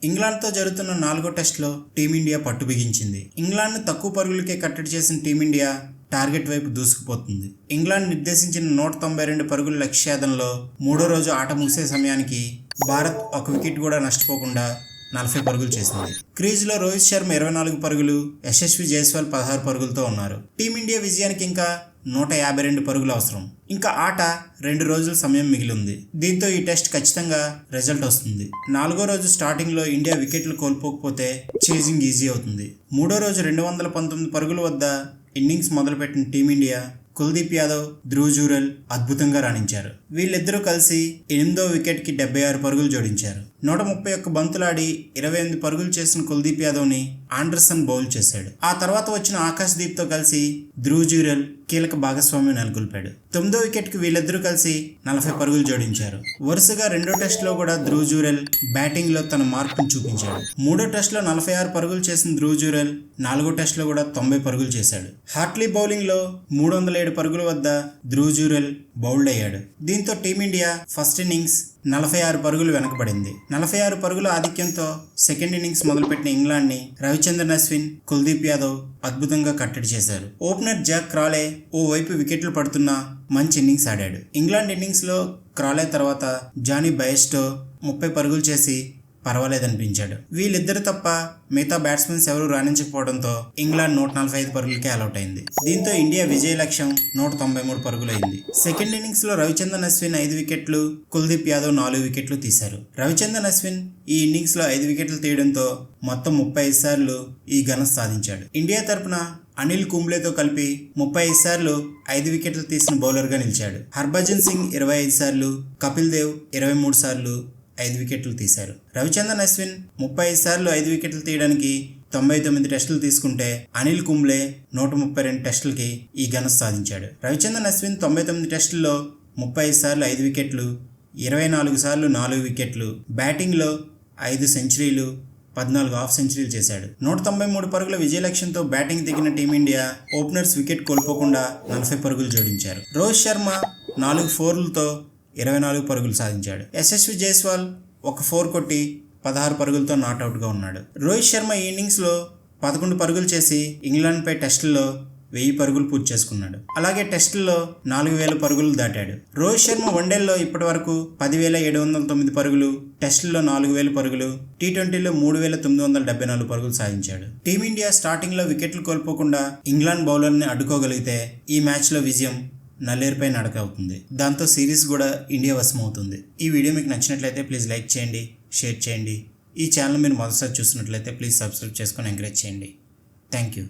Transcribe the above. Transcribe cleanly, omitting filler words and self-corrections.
ఇంగ్లాండ్తో జరుగుతున్న 4వ టెస్టులో టీమిండియా పట్టు బిగించింది. ఇంగ్లాండ్ను తక్కువ పరుగులకే కట్టడి చేసిన టీమిండియా టార్గెట్ వైపు దూసుకుపోతుంది. ఇంగ్లాండ్ నిర్దేశించిన 192 పరుగుల లక్ష్యాదంలో మూడో రోజు ఆట ముగిసే సమయానికి భారత్ ఒక వికెట్ కూడా నష్టపోకుండా 40 పరుగులు చేసింది. క్రీజ్లో రోహిత్ శర్మ 24 పరుగులు, యశస్వి జైస్వాల్ 16 పరుగులతో ఉన్నారు. టీమిండియా విజయానికి ఇంకా 152 పరుగులు అవసరం. ఇంకా ఆట 2 రోజుల సమయం మిగిలింది. దీంతో ఈ టెస్ట్ ఖచ్చితంగా రిజల్ట్ వస్తుంది. 4వ రోజు స్టార్టింగ్లో ఇండియా వికెట్లు కోల్పోకపోతే చేజింగ్ ఈజీ అవుతుంది. మూడో రోజు 219 పరుగుల వద్ద ఇన్నింగ్స్ మొదలుపెట్టిన టీమిండియా కుల్దీప్ యాదవ్, ధ్రువ్ జురెల్ అద్భుతంగా రాణించారు. వీళ్ళిద్దరూ కలిసి 8వ వికెట్కి 76 పరుగులు జోడించారు. 131 బంతులాడి 28 పరుగులు చేసిన కుల్దీప్ యాదవ్ని ఆండర్సన్ బౌల్ చేశాడు. ఆ తర్వాత వచ్చిన ఆకాశ్దీప్తో కలిసి ధ్రువ్ జురెల్ కీలక భాగస్వామ్యం నెలకొల్పాడు. 9వ వికెట్కి వీళ్ళిద్దరూ కలిసి 40 పరుగులు జోడించారు. వరుసగా 2వ టెస్టులో కూడా ధ్రువ్ జురెల్ బ్యాటింగ్లో తన మార్పును చూపించాడు. 3వ టెస్టులో 46 పరుగులు చేసిన ధ్రువ్ జురెల్ 4వ టెస్టులో కూడా 90 పరుగులు చేశాడు. హార్ట్లీ బౌలింగ్లో 307 పరుగుల వద్ద ధ్రువ్ జురెల్ బౌల్డ్ అయ్యాడు. దీంతో టీమిండియా ఫస్ట్ ఇన్నింగ్స్ 46 పరుగులు వెనకబడింది. 46 పరుగుల ఆధిక్యంతో సెకండ్ ఇన్నింగ్స్ మొదలుపెట్టిన ఇంగ్లాండ్ని రవిచంద్రన్ అశ్విన్, కుల్దీప్ యాదవ్ అద్భుతంగా కట్టడి చేశారు. ఓపెనర్ జాక్ క్రాలే ఓ వైపు వికెట్లు పడుతున్నా మంచి ఇన్నింగ్స్ ఆడాడు. ఇంగ్లాండ్ ఇన్నింగ్స్లో క్రాలే తర్వాత జానీ బెయిర్స్టో 30 పరుగులు చేసి పర్వాలేదనిపించాడు. వీళ్ళిద్దరు తప్ప మిగతా బ్యాట్స్మెన్స్ ఎవరూ రాణించకపోవడంతో ఇంగ్లాండ్ 145 పరుగులకే అవుట్ అయింది. దీంతో ఇండియా విజయ లక్ష్యం 193 పరుగులైంది. సెకండ్ ఇన్నింగ్స్ లో రవిచంద్రన్ అశ్విన్ 5 వికెట్లు, కుల్దీప్ యాదవ్ 4 వికెట్లు తీశారు. రవిచంద్రన్ అశ్విన్ ఈ ఇన్నింగ్స్ లో 5 వికెట్లు తీయడంతో మొత్తం 35 సార్లు ఈ ఘనత సాధించాడు. ఇండియా తరపున అనిల్ కుంబ్లేతో కలిపి 35 సార్లు 5 వికెట్లు తీసిన బౌలర్గా నిలిచాడు. హర్భజన్ సింగ్ 25 సార్లు, కపిల్ దేవ్ 23 సార్లు 5 వికెట్లు తీశారు. రవిచంద్రన్ అశ్విన్ 35 సార్లు 5 వికెట్లు తీయడానికి 99 టెస్టులు తీసుకుంటే అనిల్ కుంబ్లే 132 టెస్టులకి ఈ ఘనత సాధించాడు. రవిచంద్రన్ అశ్విన్ 99 టెస్టుల్లో 35 సార్లు 5 వికెట్లు, 24 సార్లు 4 వికెట్లు, బ్యాటింగ్లో 5 సెంచరీలు, 14 హాఫ్ సెంచరీలు చేశాడు. 193 పరుగుల విజయ లక్ష్యంతో బ్యాటింగ్ దిగిన టీమిండియా ఓపెనర్స్ వికెట్ కోల్పోకుండా 40 పరుగులు జోడించారు. రోహిత్ శర్మ 4 ఫోర్లతో 24 పరుగులు సాధించాడు. యశస్వి జైస్వాల్ ఒక 4 కొట్టి 16 పరుగులతో నాట్అవుట్గా ఉన్నాడు. రోహిత్ శర్మ ఈ ఇన్నింగ్స్లో 11 పరుగులు చేసి ఇంగ్లాండ్పై టెస్టుల్లో 1000 పరుగులు పూర్తి చేసుకున్నాడు. అలాగే టెస్టుల్లో 4000 పరుగులు దాటాడు. రోహిత్ శర్మ వన్డేల్లో ఇప్పటి వరకు 10,709 పరుగులు, టెస్టుల్లో 4000 పరుగులు, టీ20లో 3,974 పరుగులు సాధించాడు. టీమిండియా స్టార్టింగ్లో వికెట్లు కోల్పోకుండా ఇంగ్లాండ్ బౌలర్ని అడ్డుకోగలిగితే ఈ మ్యాచ్లో విజయం నల్లేరుపై నడక అవుతుంది. దాంతో సిరీస్ కూడా ఇండియా వశం అవుతుంది. ఈ వీడియో మీకు నచ్చినట్లయితే ప్లీజ్ లైక్ చేయండి, షేర్ చేయండి. ఈ ఛానల్ మీరు మొదటిసారి చూసినట్లయితే ప్లీజ్ సబ్స్క్రైబ్ చేసుకొని ఎంకరేజ్ చేయండి. Thank you.